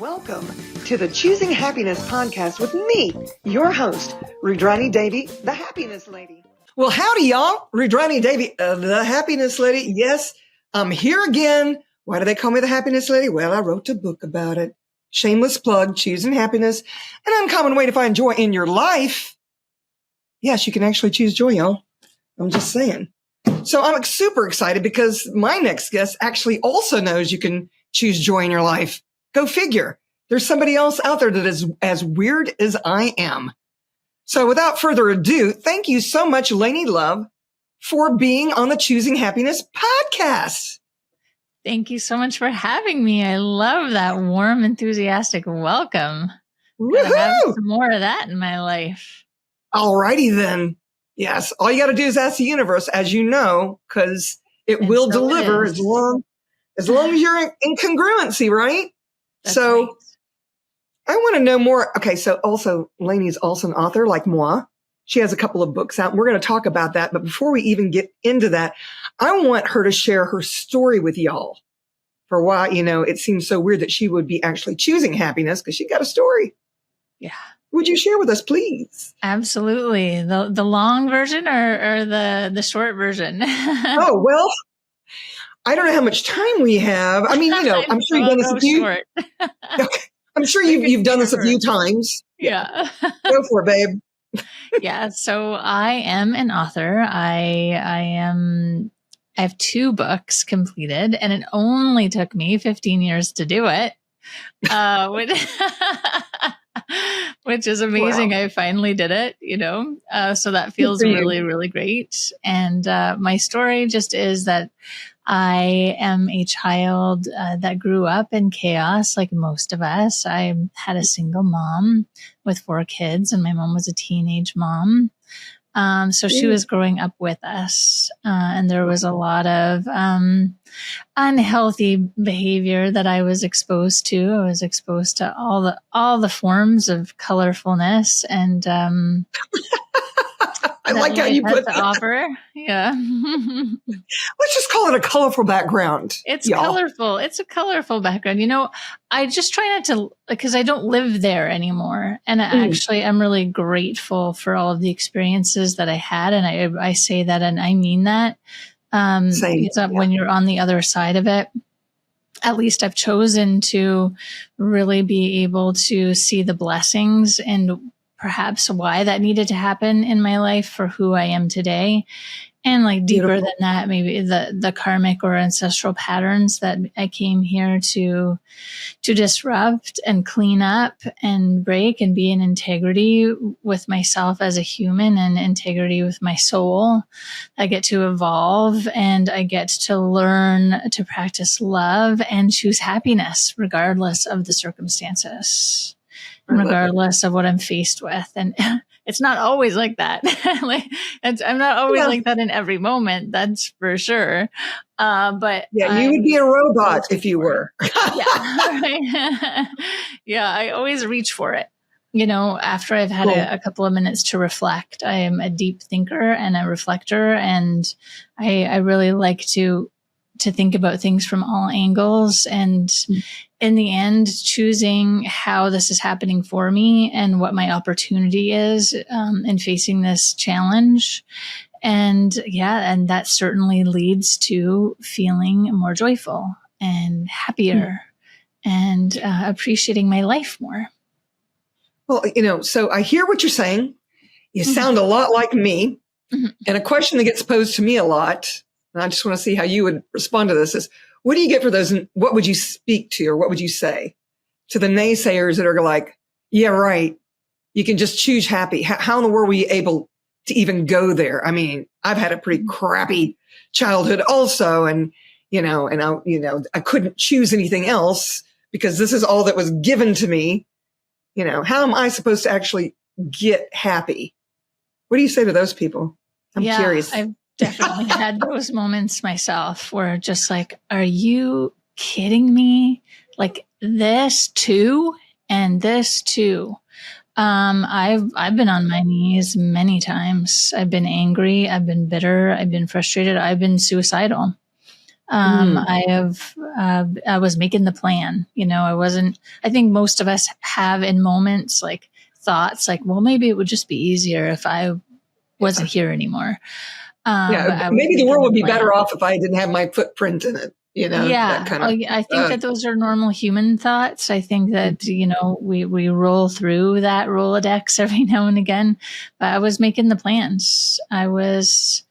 Welcome to the Choosing Happiness podcast with me, your host, Rudrani Devi, the Happiness Lady. Well, howdy, y'all. Rudrani Devi, the Happiness Lady. Yes, I'm here again. Why do they call me the Happiness Lady? Well, I wrote a book about it. Shameless plug, Choosing Happiness, an uncommon way to find joy in your life. Yes, you can actually choose joy, y'all. I'm just saying. So I'm super excited because my next guest actually also knows you can choose joy in your life. Go figure. There's somebody else out there that is as weird as I am. So without further ado, thank you so much, Lainne Love, for being on the Choosing Happiness podcast. Thank you so much for having me. I love that warm, enthusiastic welcome. Gotta have some more of that in my life. All righty then. Yes. All you got to do is ask the universe, as you know, because it will deliver as long as you're in congruency, right? That's so right. I want to know more. Okay. So also Lainne is also an author like moi. She has a couple of books out and we're going to talk about that. But before we even get into that, I want her to share her story with y'all for why, it seems so weird that she would be actually choosing happiness because she got a story. Yeah. Would you share with us, please? Absolutely. The long version or the short version? Oh, well, I don't know how much time we have. I mean, I'm sure you've done this a few. I'm sure you've done this a few times. Yeah. Go for it, babe. Yeah. So I am an author. I have 2 books completed, and it only took me 15 years to do it. Which is amazing. Wow. I finally did it, so that feels really, really great. And my story just is that I am a child that grew up in chaos like most of us. I had a single mom with 4 kids, and my mom was a teenage mom. So she was growing up with us, and there was a lot of unhealthy behavior that I was exposed to. I was exposed to all the forms of colorfulness, and I like how you put that. Offer. Yeah. Let's just call it a colorful background. It's colorful. It's a colorful background. I just try not to, because I don't live there anymore. And actually, I'm really grateful for all of the experiences that I had. And I say that, and I mean that. When you're on the other side of it, at least I've chosen to really be able to see the blessings and perhaps why that needed to happen in my life for who I am today. And like deeper than that, maybe the karmic or ancestral patterns that I came here to disrupt and clean up and break and be in integrity with myself as a human and integrity with my soul. I get to evolve and I get to learn to practice love and choose happiness regardless of the circumstances. Regardless of what I'm faced with. And it's not always like that. I'm not always like that in every moment. That's for sure. But yeah, you would be a robot if you were. Yeah. Yeah. I always reach for it. After I've had a couple of minutes to reflect. I am a deep thinker and a reflector. And I really like to think about things from all angles, and in the end, choosing how this is happening for me and what my opportunity is in facing this challenge. And and that certainly leads to feeling more joyful and happier and appreciating my life more. Well, so I hear what you're saying. You sound a lot like me. And a question that gets posed to me a lot, and I just want to see how you would respond to this, is what do you get for those? And what would you speak to, or what would you say to the naysayers that are like, yeah, right, you can just choose happy? How in the world were you able to even go there? I mean, I've had a pretty crappy childhood also. And, I couldn't choose anything else because this is all that was given to me. How am I supposed to actually get happy? What do you say to those people? I'm curious. I've definitely had those moments myself where just like, are you kidding me? Like this too, and this too. I've been on my knees many times. I've been angry. I've been bitter. I've been frustrated. I've been suicidal. I was making the plan, I think most of us have in moments like thoughts like, well, maybe it would just be easier if I wasn't here anymore. Yeah, maybe the world would be better off if I didn't have my footprint in it, that kind of. I think that those are normal human thoughts. I think that, we roll through that Rolodex every now and again, but I was making the plans. I was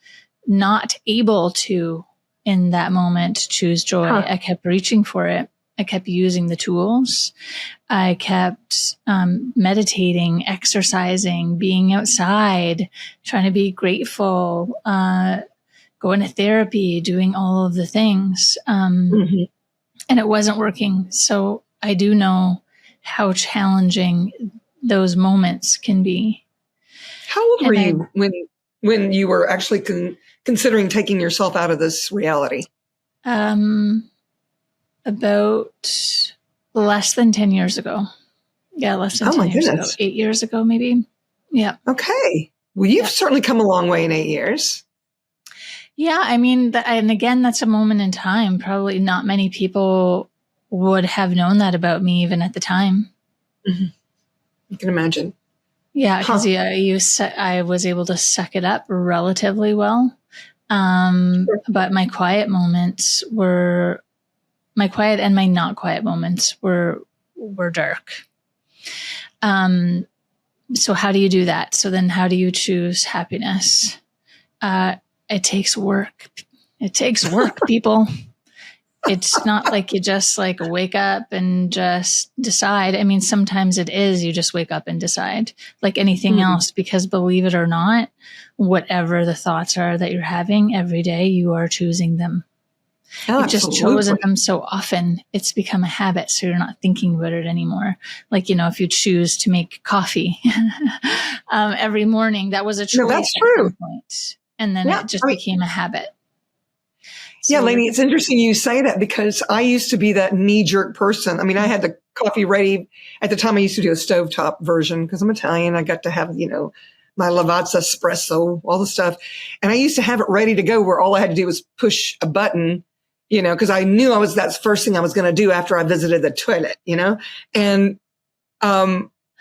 not able to, in that moment, choose joy. I kept reaching for it. I kept using the tools. I kept meditating, exercising, being outside, trying to be grateful, going to therapy, doing all of the things. And it wasn't working. So I do know how challenging those moments can be. How old were you when you were actually considering taking yourself out of this reality? About less than 10 years ago. Yeah, less than 10 years ago. 8 years ago, maybe. Yeah. Okay. Well, you've certainly come a long way in 8 years. Yeah, I mean, and again, that's a moment in time. Probably not many people would have known that about me even at the time. You can imagine. Yeah, because I was able to suck it up relatively well. But my quiet and my not quiet moments were dark. So how do you do that? So then how do you choose happiness? It takes work. It takes work, people. It's not like you just like wake up and just decide. I mean, sometimes it is, you just wake up and decide like anything else, because believe it or not, whatever the thoughts are that you're having every day, you are choosing them. You've just chosen them so often, it's become a habit. So you're not thinking about it anymore. Like, if you choose to make coffee every morning, that was a choice. No, that's true. At some point. And then it just became a habit. So yeah, Lainne, it's interesting you say that, because I used to be that knee-jerk person. I mean, I had the coffee ready. At the time, I used to do a stovetop version because I'm Italian. I got to have, my Lavazza espresso, all the stuff. And I used to have it ready to go where all I had to do was push a button, because I knew that's the first thing I was going to do after I visited the toilet, And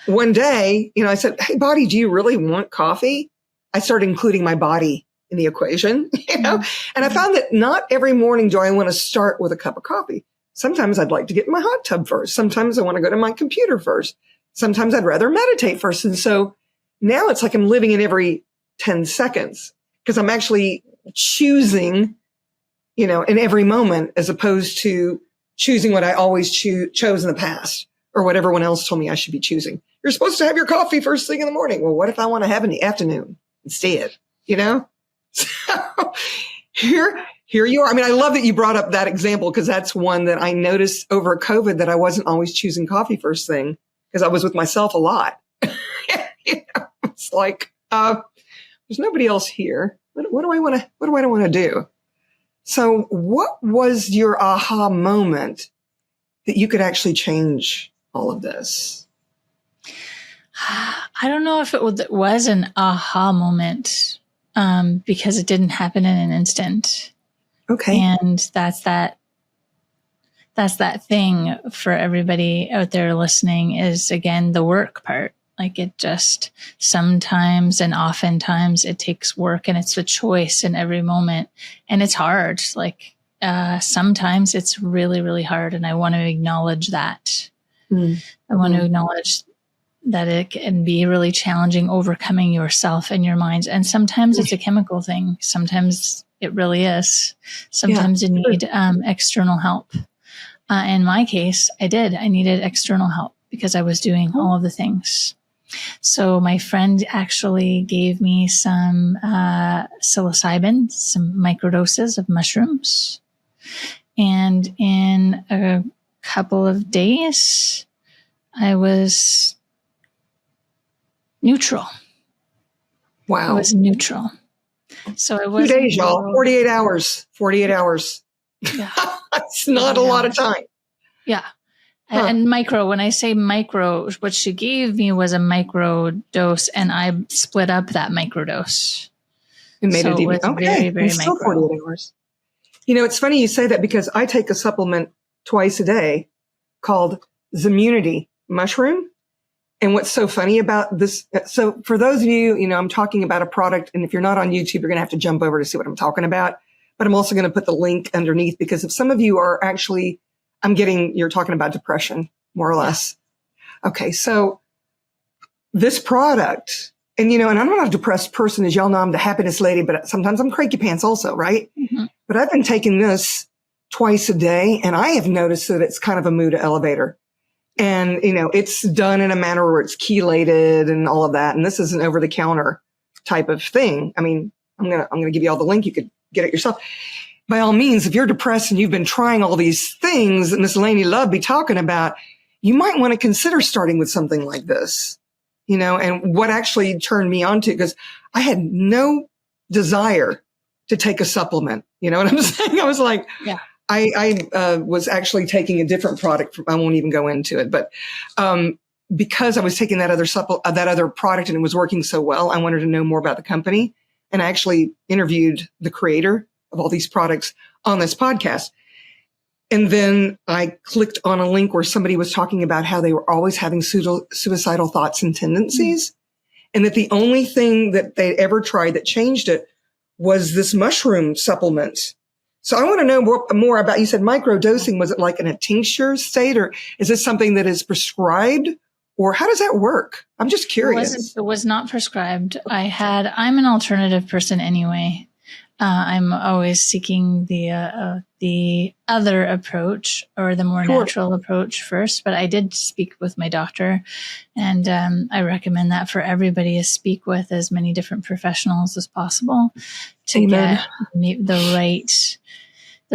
one day, I said, hey, body, do you really want coffee? I started including my body in the equation, and I found that not every morning do I want to start with a cup of coffee. Sometimes I'd like to get in my hot tub first. Sometimes I want to go to my computer first. Sometimes I'd rather meditate first. And so now it's like I'm living in every 10 seconds because I'm actually choosing, in every moment, as opposed to choosing what I always chose in the past or what everyone else told me I should be choosing. You're supposed to have your coffee first thing in the morning. Well, what if I want to have it in the afternoon instead, So here you are. I mean, I love that you brought up that example, because that's one that I noticed over COVID, that I wasn't always choosing coffee first thing because I was with myself a lot. It's like, there's nobody else here. What do I want to do? So what was your aha moment that you could actually change all of this? I don't know if it was an aha moment. Because it didn't happen in an instant. Okay. And that's that thing for everybody out there listening, is again, the work part. Like, it just sometimes and oftentimes it takes work, and it's a choice in every moment, and it's hard. Like, sometimes it's really, really hard. And I want to acknowledge that. I want to acknowledge that it can be really challenging overcoming yourself and your mind. And sometimes it's a chemical thing. Sometimes it really is. Sometimes you need external help. In my case, I needed external help because I was doing all of the things. So my friend actually gave me some psilocybin, some microdoses of mushrooms. And in a couple of days, I was neutral. Wow. I was neutral. So it was 2 days, y'all. 48 hours. 48 hours. Yeah. That's not a lot of time. Yeah. And when I say micro, what she gave me was a micro dose, and I split up that microdose. It made it even. Very, very still micro. 48 hours. It's funny you say that because I take a supplement twice a day called Zimmunity mushroom. And what's so funny about this, so for those of you, I'm talking about a product, and if you're not on YouTube, you're going to have to jump over to see what I'm talking about. But I'm also going to put the link underneath, because if some of you are actually, you're talking about depression, more or less. Okay. So this product, and and I'm not a depressed person, as y'all know, I'm the happiness lady, but sometimes I'm cranky pants also, right? Mm-hmm. But I've been taking this twice a day, and I have noticed that it's kind of a mood elevator. And, it's done in a manner where it's chelated and all of that. And this is an over the counter type of thing. I mean, I'm going to give you all the link. You could get it yourself. By all means, if you're depressed and you've been trying all these things that Miss Lainne Love be talking about, you might want to consider starting with something like this, and what actually turned me on to, because I had no desire to take a supplement. You know what I'm saying? I was like, yeah. I was actually taking a different product. I won't even go into it, but because I was taking that other product and it was working so well, I wanted to know more about the company. And I actually interviewed the creator of all these products on this podcast. And then I clicked on a link where somebody was talking about how they were always having suicidal thoughts and tendencies. And that the only thing that they'd ever tried that changed it was this mushroom supplement. So I want to know more about, you said microdosing. Was it like in a tincture state, or is this something that is prescribed, or how does that work? I'm just curious. It was not prescribed. I'm an alternative person anyway. I'm always seeking the other approach, or the more natural approach first. But I did speak with my doctor, and I recommend that for everybody, is speak with as many different professionals as possible to get the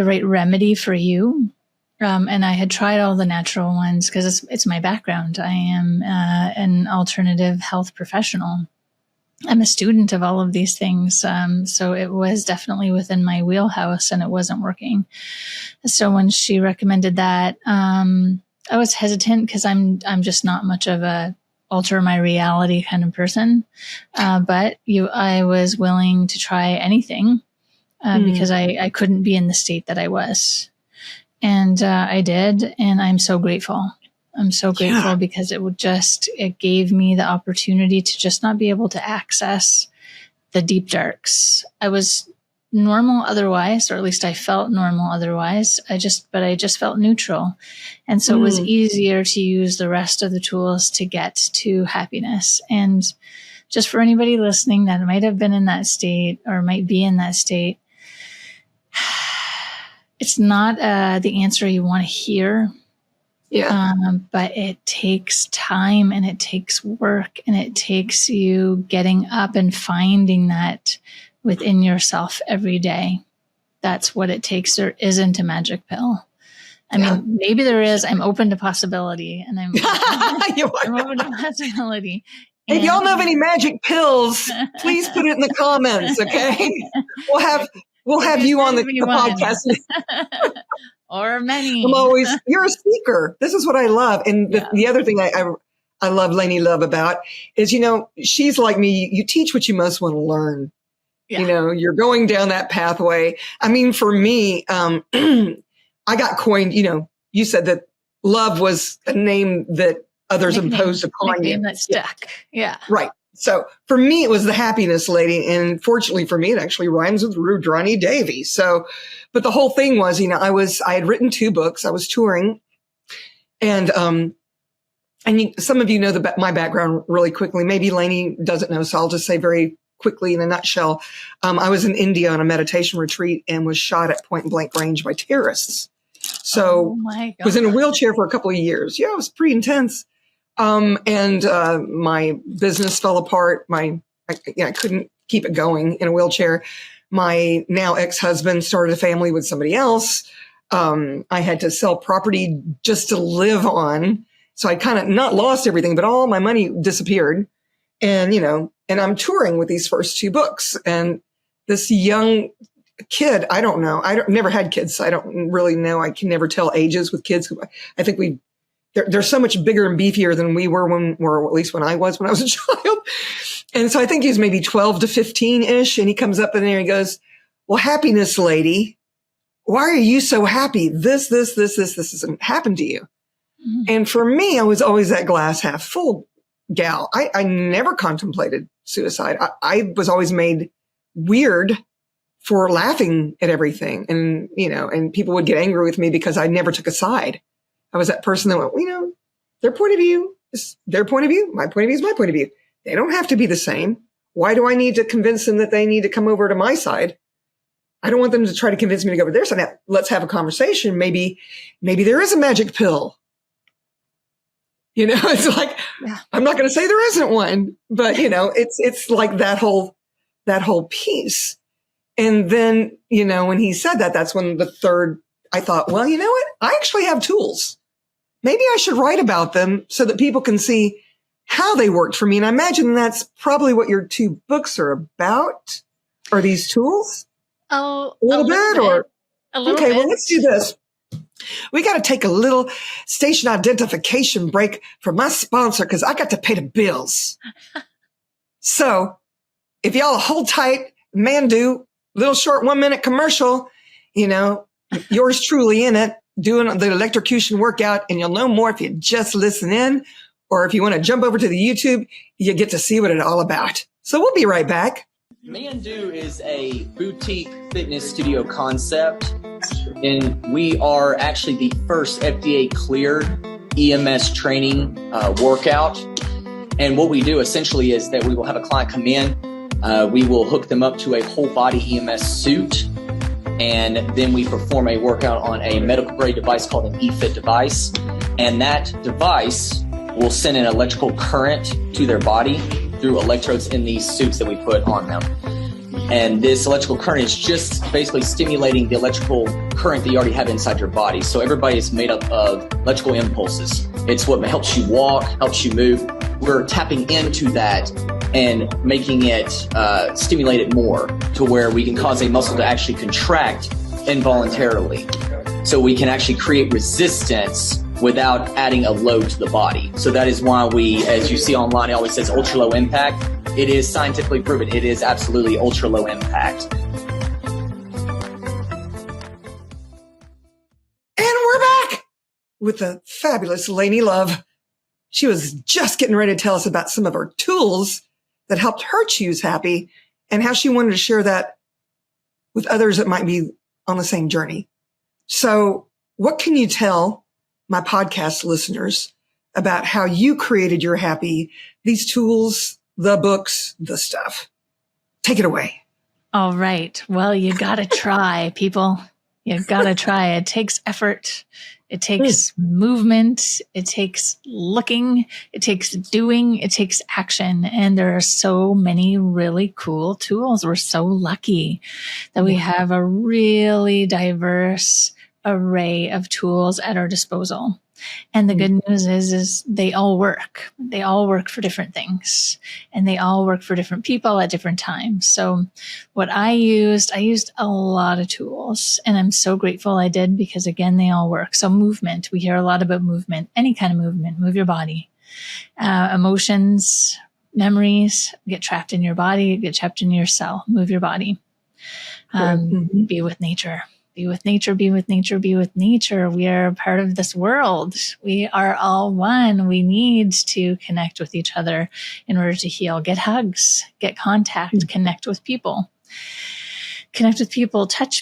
right remedy for you. And I had tried all the natural ones because it's my background. I am an alternative health professional. I'm a student of all of these things. So it was definitely within my wheelhouse, and it wasn't working. So when she recommended that, I was hesitant because I'm just not much of a alter my reality kind of person. But I was willing to try anything because I couldn't be in the state that I was. And I did, and I'm so grateful. I'm so grateful because it gave me the opportunity to just not be able to access the deep darks. I was normal otherwise, or at least I felt normal otherwise. I just felt neutral. And so it was easier to use the rest of the tools to get to happiness. And just for anybody listening that might have been in that state or might be in that state, it's not the answer you want to hear. Yeah. But it takes time, and it takes work, and it takes you getting up and finding that within yourself every day. That's what it takes. There isn't a magic pill. I mean, maybe there is. I'm open to possibility, and I'm open to possibility. If y'all know of any magic pills, please put it in the comments. Okay. We'll have you on the podcast. Or many. You're a speaker. This is what I love. And the other thing I love Lainne Love about is, she's like me. You teach what you most want to learn. Yeah. You're going down that pathway. I mean, for me, I got coined, you said that love was a name that others imposed upon you. That stuck. Yeah. Right. So for me, it was the happiness lady. And fortunately for me, it actually rhymes with Rudrani Devi. So, but the whole thing was, I had written 2 books. I was touring, and some of you know my background really quickly. Maybe Lainne doesn't know. So I'll just say very quickly in a nutshell. I was in India on a meditation retreat and was shot at point blank range by terrorists. So was in a wheelchair for a couple of years. Yeah, it was pretty intense. And my business fell apart. I couldn't keep it going in a wheelchair. My now ex-husband started a family with somebody else. I had to sell property just to live on. So I kind of not lost everything, but all my money disappeared. And, and I'm touring with these first 2 books, and this young kid, I don't know. Never had kids. So I don't really know. I can never tell ages with kids. I think they're so much bigger and beefier than we were or at least when I was a child. And so I think he's maybe 12 to 15 ish. And he comes up in there and he goes, "Well, happiness lady, why are you so happy? This hasn't happened to you. Mm-hmm. And for me, I was always that glass half full gal. I never contemplated suicide. I was always made weird for laughing at everything. And, and people would get angry with me because I never took a side. I was that person that went, their point of view is their point of view. My point of view is my point of view. They don't have to be the same. Why do I need to convince them that they need to come over to my side? I don't want them to try to convince me to go over their side. Now, let's have a conversation. Maybe there is a magic pill. It's like, I'm not going to say there isn't one, but it's like that whole piece. And then, when he said that, that's when I thought, well, you know what? I actually have tools. Maybe I should write about them so that people can see how they worked for me. And I imagine that's probably what your 2 books are about. Are these tools? Oh, a little bit. Well, let's do this. We got to take a little station identification break for my sponsor because I got to pay the bills. So if y'all hold tight, Mandu, little short 1-minute commercial, yours truly in it, doing the electrocution workout, and you'll know more if you just listen in, or if you want to jump over to the YouTube, you get to see what it's all about. So we'll be right back. Mandu is a boutique fitness studio concept, and we are actually the first FDA cleared EMS training workout. And what we do essentially is that we will have a client come in, we will hook them up to a whole body EMS suit, and then we perform a workout on a medical grade device called an eFit device. And that device will send an electrical current to their body through electrodes in these suits that we put on them. And this electrical current is just basically stimulating the electrical current that you already have inside your body. So everybody is made up of electrical impulses. It's what helps you walk, helps you move. We're tapping into that and making it stimulate it more to where we can cause a muscle to actually contract involuntarily. So we can actually create resistance without adding a load to the body. So that is why we, as you see online, it always says ultra low impact. It is scientifically proven. It is absolutely ultra low impact. And we're back with the fabulous Lainne Love. She was just getting ready to tell us about some of her tools that helped her choose happy and how she wanted to share that with others that might be on the same journey. So what can you tell my podcast listeners about how you created your happy, these tools, the books, the stuff? Take it away. All right. Well, you got to try, people. You got to try. It takes effort. It takes movement. It takes looking. It takes doing. It takes action. And there are so many really cool tools. We're so lucky that we have a really diverse array of tools at our disposal. And the good news is they all work. They all work for different things, and they all work for different people at different times. So what I used a lot of tools, and I'm so grateful I did because, again, they all work. So movement, we hear a lot about movement, any kind of movement, move your body. Emotions, memories get trapped in your body, get trapped in your cell, move your body. Be with nature. Be with nature, be with nature, be with nature. We are a part of this world. We are all one. We need to connect with each other in order to heal. Get hugs, get contact, connect with people. Connect with people, touch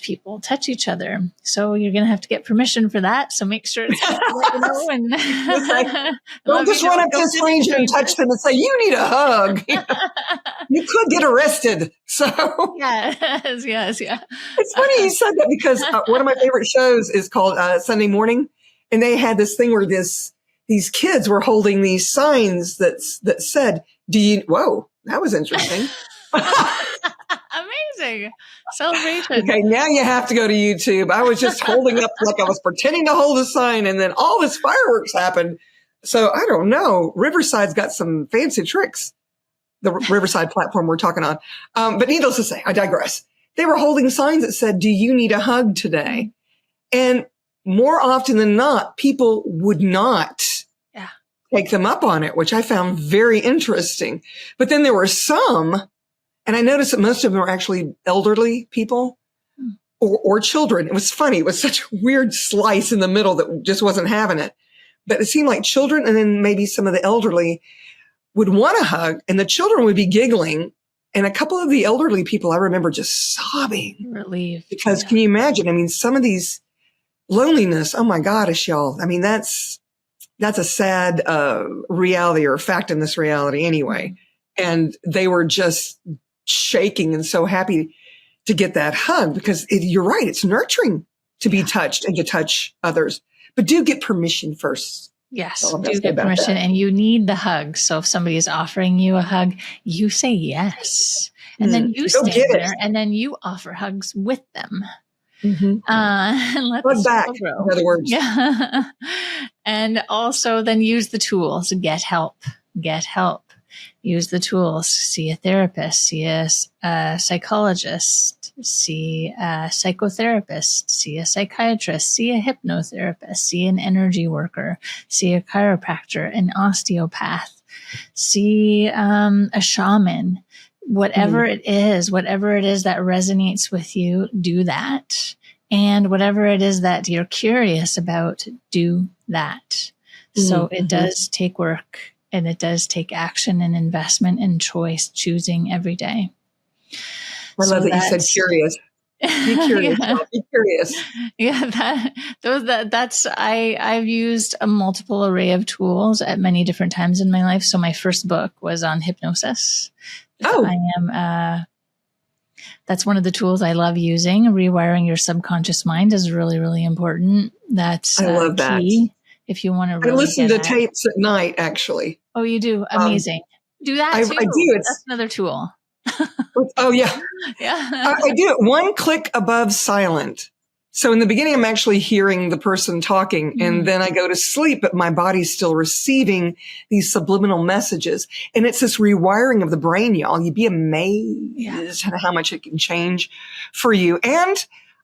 each other. So you're going to have to get permission for that. So make sure it's don't just run up to a stranger and touch them and say, you need a hug. You could get arrested. So yes. It's funny you said that because one of my favorite shows is called Sunday Morning. And they had this thing where these kids were holding these signs that said, whoa, that was interesting. Amazing. Celebration. Okay, now you have to go to YouTube. I was just holding up like I was pretending to hold a sign, and then all this fireworks happened. So I don't know. Riverside's got some fancy tricks. The Riverside platform we're talking on. But needless to say, I digress. They were holding signs that said, do you need a hug today? And more often than not, people would not take them up on it, which I found very interesting. But then there were some, and I noticed that most of them were actually elderly people or children. It was funny. It was such a weird slice in the middle that just wasn't having it. But it seemed like children and then maybe some of the elderly would want a hug, and the children would be giggling. And a couple of the elderly people, I remember just sobbing. Relieved. Because can you imagine? I mean, some of these loneliness, oh my gosh, y'all. I mean, that's a sad reality or fact in this reality anyway. And they were just shaking and so happy to get that hug because you're right. It's nurturing to be touched and to touch others, but do get permission first. Yes, do get permission, and you need the hug. So if somebody is offering you a hug, you say yes, and then you stand there, and then you offer hugs with them. And let the circle grow. In other words, yeah. And also, then use the tools. Get help. Get help. Use the tools. See a therapist. See a psychologist. See a psychotherapist, see a psychiatrist, see a hypnotherapist, see an energy worker, see a chiropractor, an osteopath, see a shaman, whatever it is that resonates with you, do that. And whatever it is that you're curious about, do that. So it does take work, and it does take action and investment and choice, choosing every day. I love that you said curious. Be curious. Be curious. Yeah, I've used a multiple array of tools at many different times in my life. So my first book was on hypnosis. That's one of the tools I love using. Rewiring your subconscious mind is really, really important. That's I love key that. If you want to really I listen to tapes at night, actually. Oh, you do? Amazing. Do that too. I do. That's another tool. Oh, yeah. Yeah. I do it one click above silent. So in the beginning, I'm actually hearing the person talking, and then I go to sleep, but my body's still receiving these subliminal messages. And it's this rewiring of the brain, y'all. You'd be amazed at how much it can change for you. And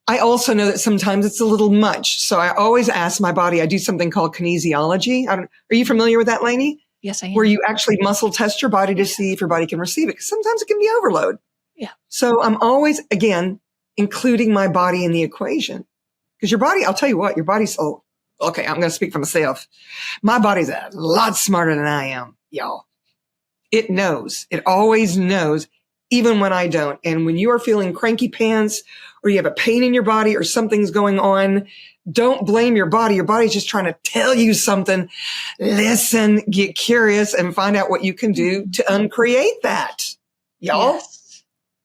I also know that sometimes it's a little much. So I always ask my body, I do something called kinesiology. Are you familiar with that, Lainne? Yes, I am. Where you actually muscle test your body to see if your body can receive it. Because sometimes it can be overload. Yeah. So I'm always, again, including my body in the equation. Because your body, I'll tell you what, your body's, okay, I'm going to speak for myself. My body's a lot smarter than I am, y'all. It knows. It always knows, even when I don't. And when you are feeling cranky pants or you have a pain in your body or something's going on, don't blame your body. Your body's just trying to tell you something. Listen, get curious, and find out what you can do to uncreate that. Y'all?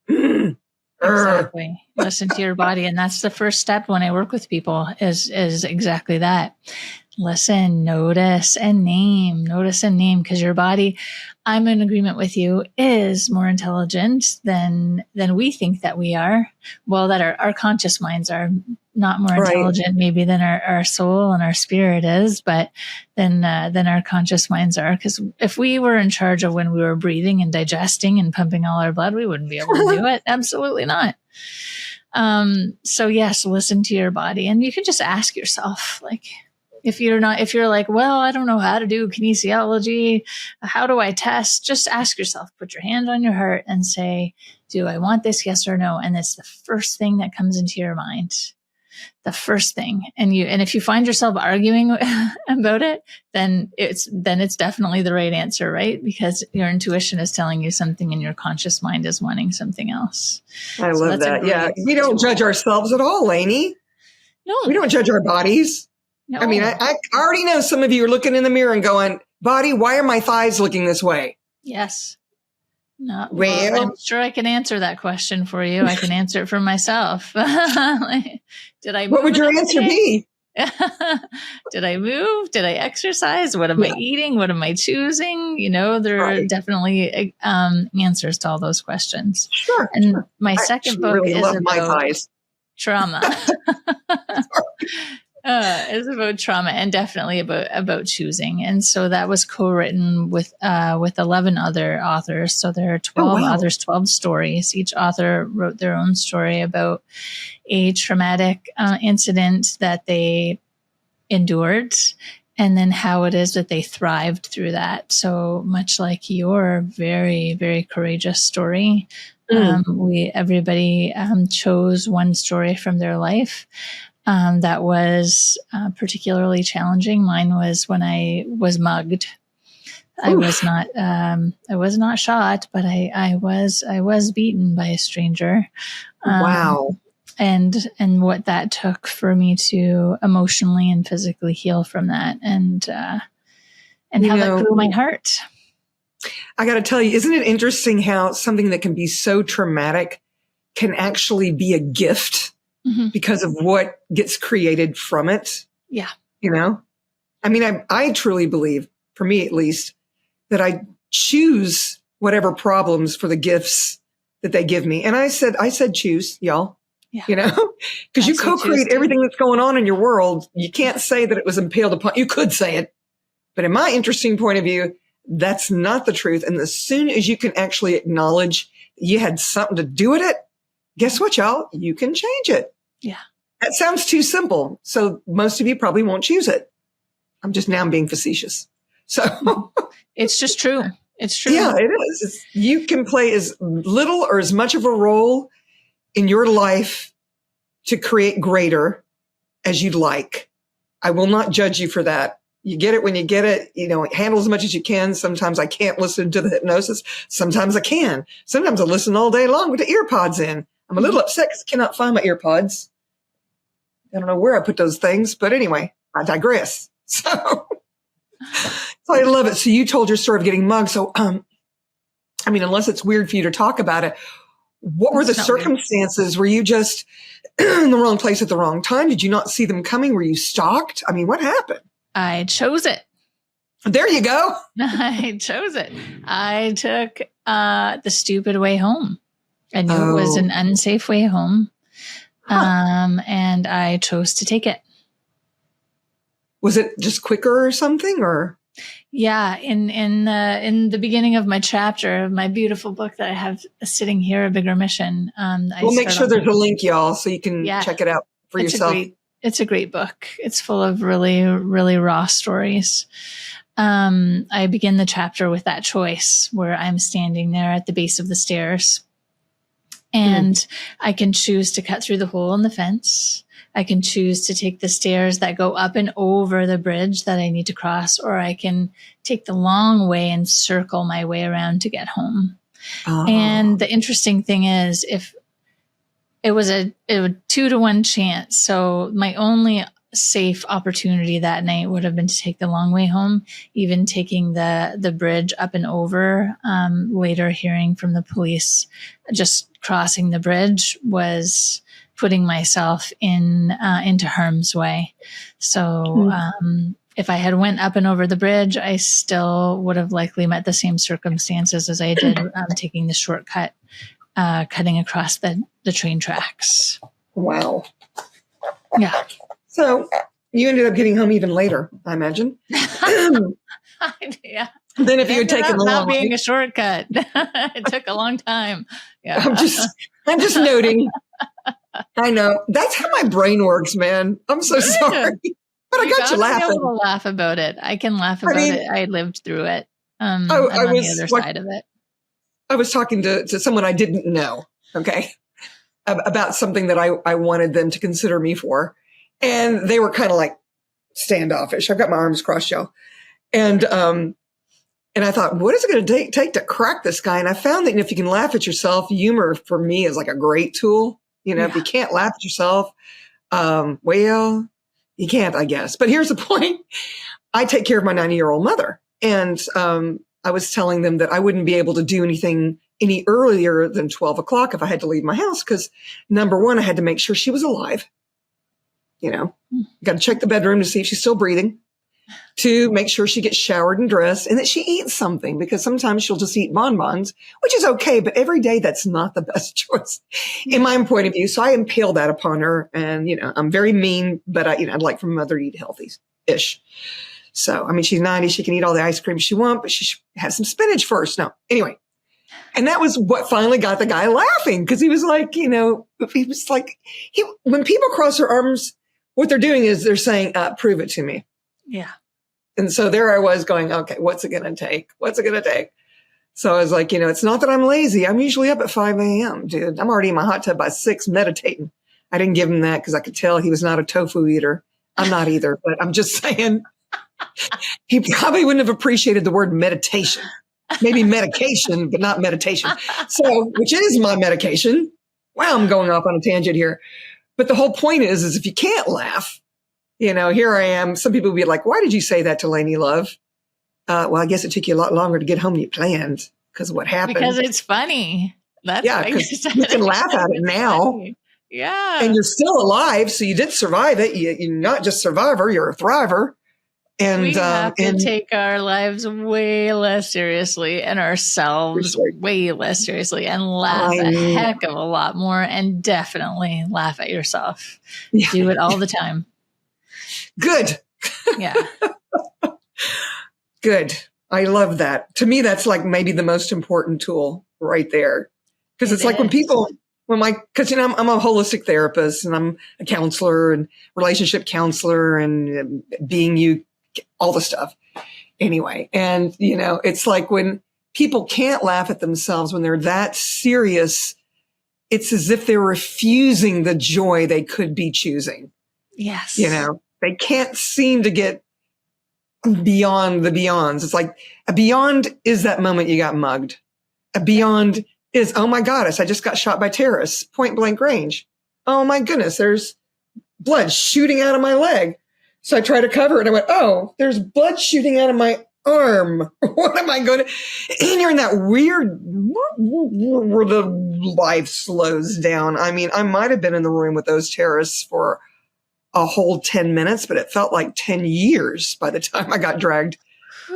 Yes. Exactly. Listen to your body. And that's the first step when I work with people is exactly that. Listen, notice and name, because your body, I'm in agreement with you, is more intelligent than we think that we are. Well, that our conscious minds are not more intelligent maybe than our soul and our spirit is, but than our conscious minds are. Because if we were in charge of when we were breathing and digesting and pumping all our blood, we wouldn't be able to do it. Absolutely not. So yes, listen to your body, and you can just ask yourself, like, if you're like, well, I don't know how to do kinesiology, how do I test? Just ask yourself, put your hand on your heart and say, do I want this? Yes or no? And it's the first thing that comes into your mind. The first thing. And if you find yourself arguing about it, then it's definitely the right answer, right? Because your intuition is telling you something and your conscious mind is wanting something else. I love that. Yeah. We don't judge ourselves at all, Lainne. No. We don't judge our bodies. No. I mean, I already know some of you are looking in the mirror and going, body, why are my thighs looking this way? Yes. Well, I'm sure I can answer that question for you. I can answer it for myself. Did I move? What would your answer be? Did I move? Did I exercise? What am I eating? What am I choosing? There are definitely answers to all those questions. Sure. And my second book really is about trauma. Is about trauma and definitely about choosing. And so that was co-written with 11 other authors. So there are 12 authors, 12 stories. Each author wrote their own story about a traumatic incident that they endured, and then how it is that they thrived through that. So much like your very, very courageous story, Everybody chose one story from their life that was particularly challenging. Mine was when I was mugged. I was not shot, but I was beaten by a stranger. Wow. And what that took for me to emotionally and physically heal from that, and how that grew my heart. I got to tell you, isn't it interesting how something that can be so traumatic can actually be a gift because of what gets created from it? Yeah. I mean, I truly believe, for me at least, that I choose whatever problems for the gifts that they give me. And I said choose, y'all. Yeah. Because you co-create everything that's going on in your world. You can't say that it was impaled upon. You could say it, but in my interesting point of view, that's not the truth. And as soon as you can actually acknowledge you had something to do with it, guess what, y'all? You can change it. Yeah. That sounds too simple. So most of you probably won't choose it. I'm being facetious. So it's just true. It's true. Yeah, it is. You can play as little or as much of a role in your life to create greater as you'd like. I will not judge you for that. You get it when you get it, handle as much as you can. Sometimes I can't listen to the hypnosis. Sometimes I can. Sometimes I listen all day long with the ear pods in. I'm a little upset because I cannot find my ear pods. I don't know where I put those things, but anyway, I digress. So I love it. So you told your story of getting mugged. So, unless it's weird for you to talk about it, what were the circumstances? Were you just in the wrong place at the wrong time? Did you not see them coming? Were you stalked? I mean, what happened? I chose it. There you go. I chose it. I took the stupid way home. I knew it was an unsafe way home. And I chose to take it. Was it just quicker or something, or? Yeah. In the beginning of my chapter, my beautiful book that I have sitting here, A Bigger Mission. We'll make sure there's a link, y'all, so you can check it out for yourself. It's a great book. It's full of really, really raw stories. I begin the chapter with that choice where I'm standing there at the base of the stairs, and I can choose to cut through the hole in the fence. I can choose to take the stairs that go up and over the bridge that I need to cross, or I can take the long way and circle my way around to get home. And the interesting thing is, if it was a 2-to-1 chance. So my only safe opportunity that night would have been to take the long way home. Even taking the bridge up and over, later hearing from the police, just crossing the bridge was putting myself into harm's way. So if I had went up and over the bridge, I still would have likely met the same circumstances as I did taking the shortcut, cutting across the train tracks. Wow. Yeah. So you ended up getting home even later, I imagine. Yeah. Then if you had taken the long way, being a shortcut, it took a long time. Yeah. I'm just noting. I know. That's how my brain works, man. I'm so sorry. But I got you laughing. Be able to laugh about it. I can laugh about it. I lived through it. I'm on the other side of it. I was talking to someone I didn't know, okay, about something that I wanted them to consider me for. And they were kind of like standoffish. I've got my arms crossed, y'all. And I thought, what is it going to take to crack this guy? And I found that if you can laugh at yourself, humor for me is like a great tool. If you can't laugh at yourself, well, you can't, I guess. But here's the point. I take care of my 90-year-old mother. And I was telling them that I wouldn't be able to do anything any earlier than 12 o'clock if I had to leave my house. Because number one, I had to make sure she was alive. Got to check the bedroom to see if she's still breathing. 2, make sure she gets showered and dressed and that she eats something, because sometimes she'll just eat bonbons, which is okay. But every day, that's not the best choice in my point of view. So I impale that upon her. And, I'm very mean, but I'd like for my mother to eat healthy-ish. So, she's 90. She can eat all the ice cream she wants, but she should have some spinach first. No, anyway. And that was what finally got the guy laughing, because he was like, when people cross their arms, what they're doing is they're saying, prove it to me. Yeah. And so there I was going, okay, what's it going to take? What's it going to take? So I was like, it's not that I'm lazy. I'm usually up at 5 a.m., dude. I'm already in my hot tub by 6 meditating. I didn't give him that because I could tell he was not a tofu eater. I'm not either, but I'm just saying he probably wouldn't have appreciated the word meditation. Maybe medication, but not meditation. So, which is my medication. Wow, I'm going off on a tangent here. But the whole point is if you can't laugh, here I am. Some people will be like, why did you say that to Lainne Love? Well, I guess it took you a lot longer to get home than you planned because of what happened. Because it's funny. That's yeah, because you can laugh at it now. Funny. Yeah. And you're still alive, so you did survive it. You're not just survivor, you're a thriver. And we have to take our lives way less seriously and ourselves way less seriously and laugh a heck of a lot more, and definitely laugh at yourself. Yeah. Do it all the time. Good. Yeah. Good. I love that. To me, that's like maybe the most important tool right there. Because it's like when people, because I'm a holistic therapist and I'm a counselor and relationship counselor and being you, all the stuff. Anyway, and it's like when people can't laugh at themselves when they're that serious, it's as if they're refusing the joy they could be choosing. Yes. They can't seem to get beyond the beyonds. It's like a beyond is that moment you got mugged. A beyond is, oh my goddess, I just got shot by terrorists, point blank range. Oh my goodness, there's blood shooting out of my leg. So I tried to cover it. I went, oh, there's blood shooting out of my arm. What am I going to? And you're in that weird where the life slows down. I mean, I might have been in the room with those terrorists for a whole 10 minutes, but it felt like 10 years by the time I got dragged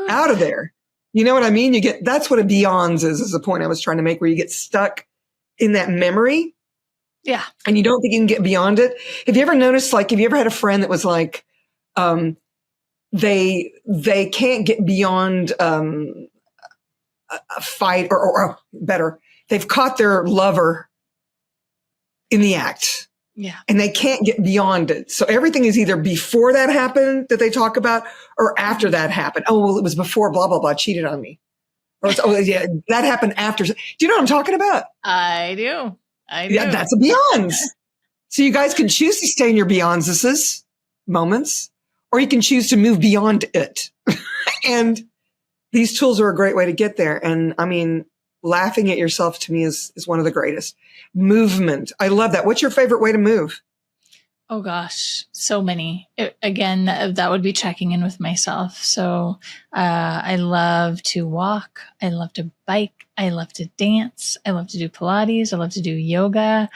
out of there. You know what I mean? That's what a beyonds is the point I was trying to make, where you get stuck in that memory. Yeah. And you don't think you can get beyond it. Have you ever noticed, have you ever had a friend that was like, they can't get beyond, a fight or better, they've caught their lover in the act. Yeah. And they can't get beyond it. So everything is either before that happened that they talk about or after that happened. Oh, well, it was before blah, blah, blah cheated on me. Or it's, oh yeah, that happened after. Do you know what I'm talking about? I do. Yeah, that's a beyonds. So you guys can choose to stay in your beyondses moments, or you can choose to move beyond it. And these tools are a great way to get there. And I mean, laughing at yourself to me is one of the greatest. Movement. I love that. What's your favorite way to move? Oh gosh, so many. Again, that would be checking in with myself. So I love to walk. I love to bike. I love to dance. I love to do Pilates. I love to do yoga.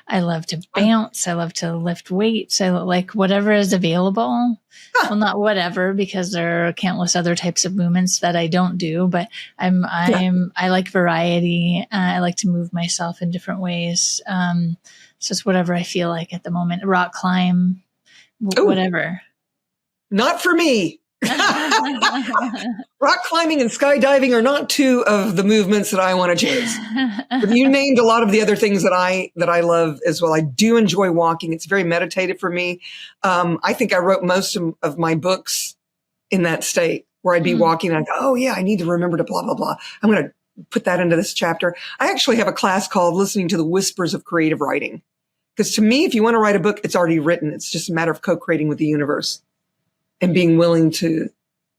I love to bounce. I love to lift weights. I like whatever is available. Well, not whatever, because there are countless other types of movements that I don't do, but I like variety. I like to move myself in different ways. So it's whatever I feel like at the moment. Rock climb, whatever. Not for me. Rock climbing and skydiving are not two of the movements that I want to choose. But you named a lot of the other things that I love as well. I do enjoy walking. It's very meditative for me. I think I wrote most of my books in that state where I'd be walking and I'd go, oh yeah, I need to remember to blah, blah, blah. I'm going to put that into this chapter. I actually have a class called Listening to the Whispers of Creative Writing. Because to me, if you want to write a book, it's already written. It's just a matter of co-creating with the universe and being willing to,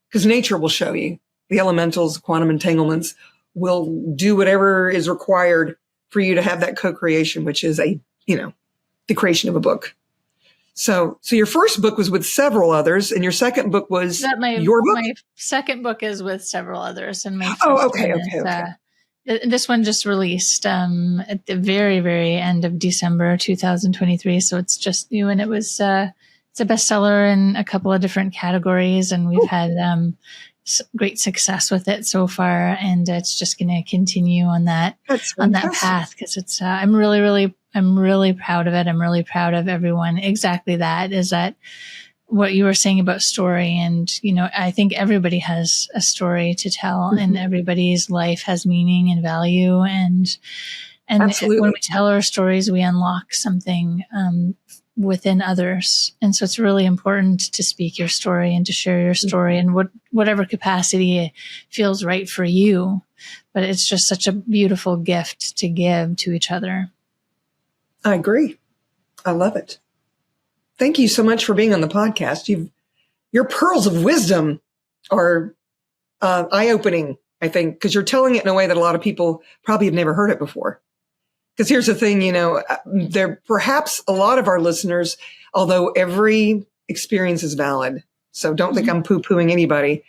because nature will show you. The elementals, quantum entanglements will do whatever is required for you to have that co-creation, which is the creation of a book. So your first book was with several others, and your second book was your book? My second book is with several others. And my okay. This one just released at the very, very end of December 2023. So it's just new, and it's a bestseller in a couple of different categories, and we've had great success with it so far. And it's just going to continue on that path, because it's I'm really proud of it. I'm really proud of everyone. Exactly that is that. What you were saying about story, and I think everybody has a story to tell, and everybody's life has meaning and value, and Absolutely. when we tell our stories, we unlock something within others. And so it's really important to speak your story and to share your story in whatever capacity feels right for you. But it's just such a beautiful gift to give to each other. I agree. I love it. Thank you so much for being on the podcast. Your pearls of wisdom are eye-opening, I think, because you're telling it in a way that a lot of people probably have never heard it before. Because here's the thing, there perhaps a lot of our listeners, although every experience is valid, so don't think I'm poo-pooing anybody.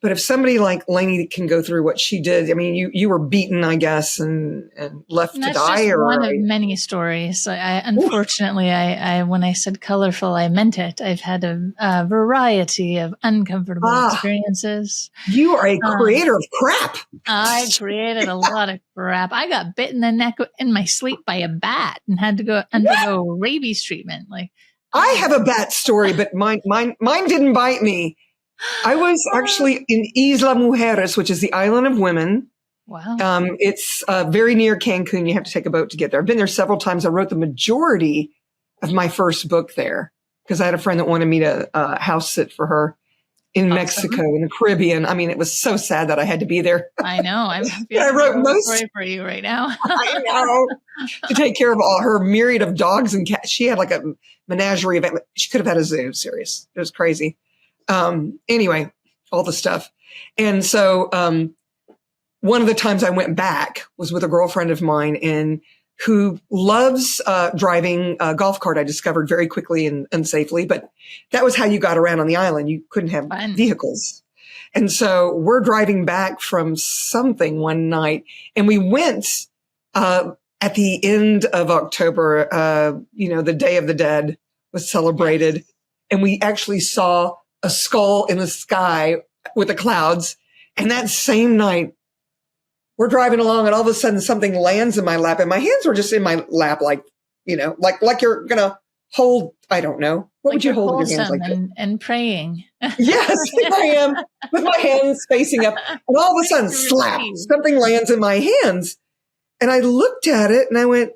But if somebody like Lainne can go through what she did, I mean, you were beaten, I guess, and left to die. That's one of many stories. Unfortunately, when I said colorful, I meant it. I've had a variety of uncomfortable experiences. You are a creator of crap. I created a lot of crap. I got bit in the neck in my sleep by a bat and had to undergo rabies treatment. I have a bat story, but mine didn't bite me. I was actually in Isla Mujeres, which is the island of women. Wow. It's very near Cancun. You have to take a boat to get there. I've been there several times. I wrote the majority of my first book there because I had a friend that wanted me to house sit for her in Mexico, in the Caribbean. I mean, it was so sad that I had to be there. I know. I wrote most story for you right now. I know. To take care of all her myriad of dogs and cats. She had like a menagerie event. She could have had a zoo. Serious. It was crazy. Anyway, all the stuff. And so, one of the times I went back was with a girlfriend of mine and who loves, driving a golf cart. I discovered very quickly and safely, but that was how you got around on the island. You couldn't have vehicles. And so we're driving back from something one night and we went, at the end of October, the Day of the Dead was celebrated. Yes. And we actually saw a skull in the sky with the clouds. And that same night, we're driving along and all of a sudden something lands in my lap and my hands were just in my lap, like you're going to hold, I don't know. What would you hold with your hands like that? And praying. Yes, here I am with my hands facing up. And all of a sudden, slap, something lands in my hands. And I looked at it and I went,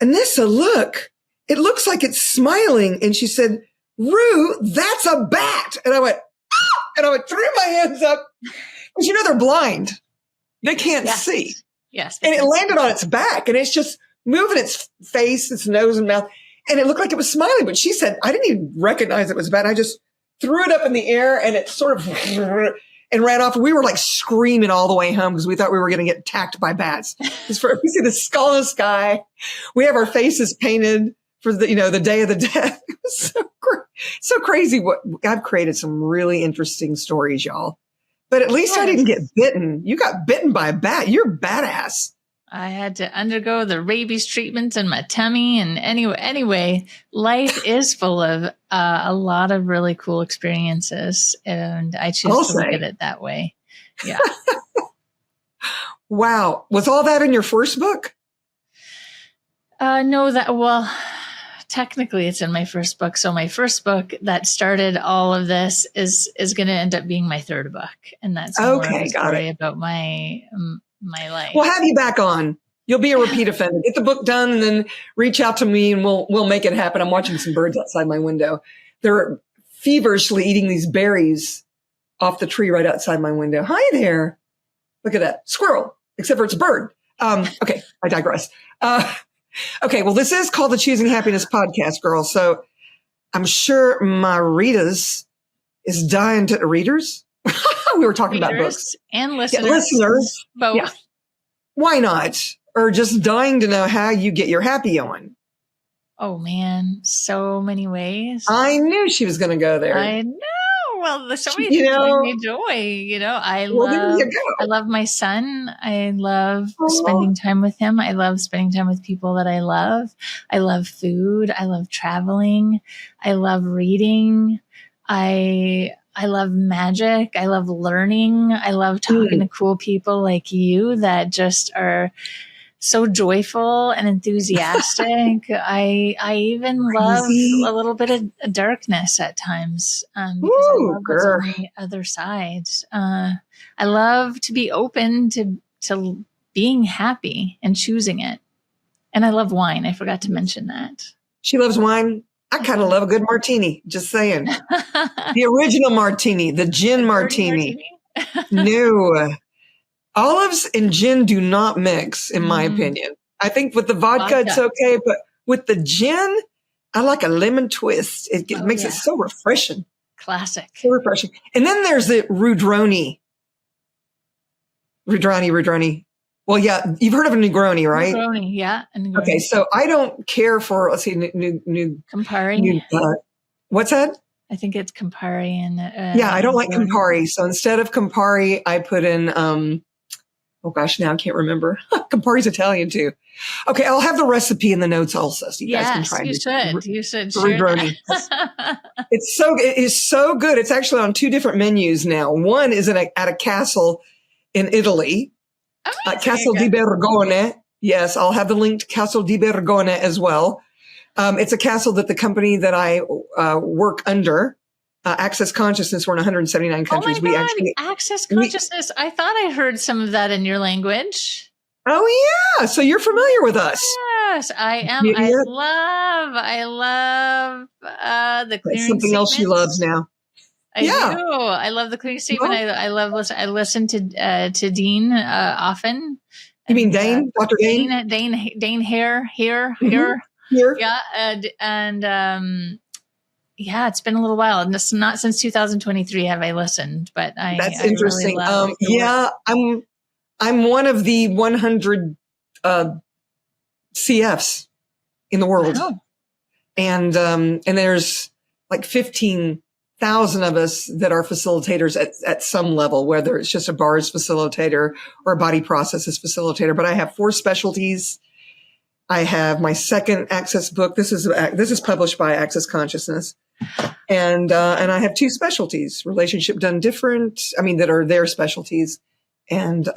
Anissa, look, it looks like it's smiling. And she said, Rue, that's a bat. And I went, ah! And I threw my hands up. Because they're blind. They can't see. Yes. And it landed on its back and it's just moving its face, its nose and mouth. And it looked like it was smiling. But she said, I didn't even recognize it was a bat. I just threw it up in the air and it sort of and ran off. We were like screaming all the way home because we thought we were going to get attacked by bats. We see the skull in the sky. We have our faces painted for the Day of the Dead. It was so crazy. I've created some really interesting stories, y'all. But at least I didn't get bitten. You got bitten by a bat. You're badass. I had to undergo the rabies treatment in my tummy. And anyway, life is full of a lot of really cool experiences. And I choose to look at it that way. Yeah. Wow. Was all that in your first book? No, technically it's in my first book. So my first book that started all of this is going to end up being my third book. And that's more of a story about my life. We'll have you back on. You'll be a repeat offender. Get the book done and then reach out to me and we'll make it happen. I'm watching some birds outside my window. They're feverishly eating these berries off the tree right outside my window. Hi there. Look at that. Squirrel, except for it's a bird. Okay, I digress. Okay, well, this is called the Choosing Happiness podcast, girls. So I'm sure my readers is dying to readers. We were talking about books and listeners. Yeah, listeners. Both. Yeah. Why not? Or just dying to know how you get your happy on. Oh man, so many ways. I knew she was going to go there. I know. Well, there's so many things I enjoy. I love my son. I love spending time with him. I love spending time with people that I love. I love food. I love traveling. I love reading. I love magic. I love learning. I love talking to cool people like you that just are so joyful and enthusiastic. I even love a little bit of darkness at times because I love what's on the other side. I love to be open to being happy and choosing it. And I love wine. I forgot to mention that. She loves wine. I kind of love a good martini. Just saying. The original martini, the gin martini. No. Olives and gin do not mix, in my opinion. I think with the vodka, it's okay, but with the gin, I like a lemon twist. It makes it so refreshing. Classic. So refreshing. And then there's the Rudrani. Well, yeah, you've heard of a Negroni, right? Negroni, yeah. Negroni. Okay, so I don't care for, let's see, Campari. What's that? I think it's Campari. And yeah, I don't like Campari. So instead of Campari, I put in, oh gosh, now I can't remember. Campari's Italian too. Okay, I'll have the recipe in the notes also, so you guys can try it. You should share that. It is so good. It's actually on 2 different menus now. One is at a castle in Italy. Castle di Bergone. Yes, I'll have the link to Castle di Bergone as well. It's a castle that the company that I work under, Access Consciousness, we're in 179 countries. Oh my God, Access Consciousness. I thought I heard some of that in your language. Oh yeah, so you're familiar with us. Yes, I am. Yeah. I love the clearing That's something else she loves now. I do. I love the clearing statement. I listen to Dean often. You mean Dane? Dr. Dane? Dane here. Here. Yeah, and yeah, it's been a little while. And not since 2023 have I listened, but that's interesting. Really love yeah, I'm one of the 100 CFs in the world, and there's like 15,000 of us that are facilitators at some level, whether it's just a bars facilitator or a body processes facilitator. But I have 4 specialties. I have my second Access book. This is published by Access Consciousness, and I have 2 specialties: relationship done different. I mean, that are their specialties, and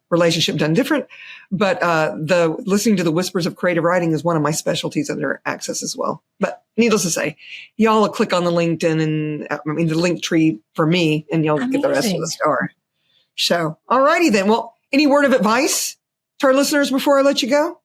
relationship done different. But the listening to the whispers of creative writing is one of my specialties under Access as well. But needless to say, y'all will click on the LinkedIn and the link tree for me, and you'll get the rest of the story. So, all righty then. Well, any word of advice to our listeners before I let you go?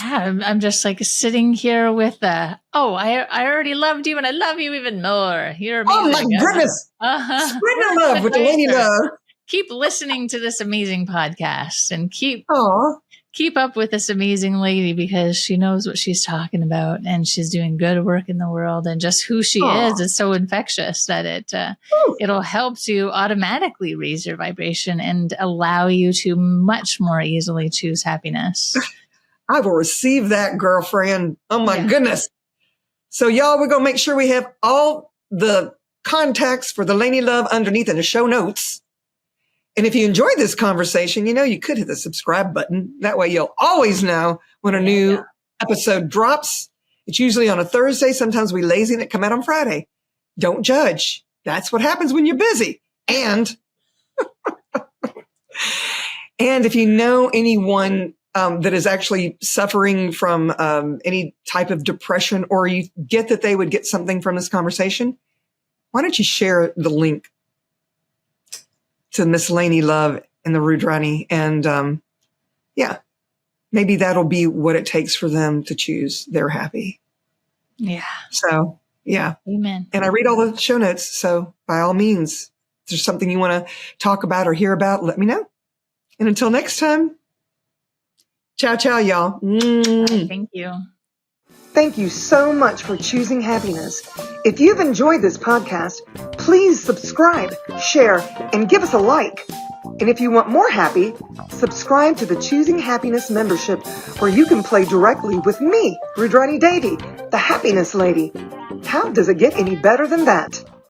Yeah, I'm just like sitting here with I already loved you and I love you even more. You're amazing. Oh my goodness. Spread the love with the Lainne Love. Keep listening to this amazing podcast and keep up with this amazing lady, because she knows what she's talking about and she's doing good work in the world, and just who she is so infectious that it'll help you automatically raise your vibration and allow you to much more easily choose happiness. I will receive that, girlfriend. Oh my goodness. So y'all, we're going to make sure we have all the contacts for the Lainne Love underneath in the show notes. And if you enjoyed this conversation, you could hit the subscribe button. That way you'll always know when a new episode drops. It's usually on a Thursday. Sometimes we lazy and it come out on Friday. Don't judge. That's what happens when you're busy. And, and if you know anyone that is actually suffering from any type of depression, or you get that they would get something from this conversation, why don't you share the link to Miss Lainne Love and the Rudrani? And maybe that'll be what it takes for them to choose their happy. Yeah. So, yeah. Amen. And I read all the show notes. So by all means, if there's something you want to talk about or hear about, let me know. And until next time, ciao, ciao, y'all. Thank you. Thank you so much for choosing happiness. If you've enjoyed this podcast, please subscribe, share, and give us a like. And if you want more happy, subscribe to the Choosing Happiness membership, where you can play directly with me, Rudrani Devi, the Happiness Lady. How does it get any better than that?